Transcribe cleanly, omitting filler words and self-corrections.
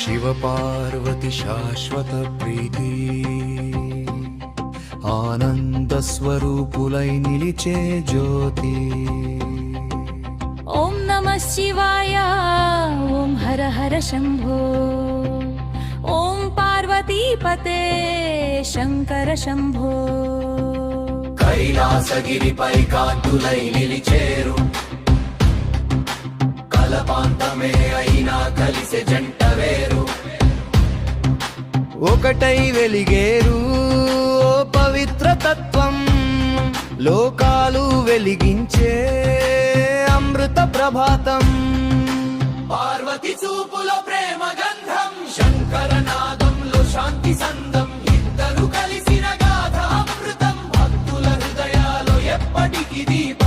శివ పార్వతి శాశ్వత ప్రీతి ఆనంద స్వరూపులై నిలిచే జ్యోతి. ఓం నమః శివాయ ఓం హర హర శంభో ఓం పార్వతీపతే శంకర శంభో. కైలాసగిరిపై కాంతులై నిలిచేరు కలపాంతమే అయినా కలిసే జంట వేరు. ఒకటై వెలిగేరు ఓ పవిత్ర తత్వం లోకాలు వెలిగించే అమృత ప్రభాతం. పార్వతి చూపులో ప్రేమ గంధం శంకర నాదంలో శాంతి సందం. ఇద్దరు కలిసిన గాథ అమృతం భక్తుల హృదయాలు ఎప్పటికీ దీపం.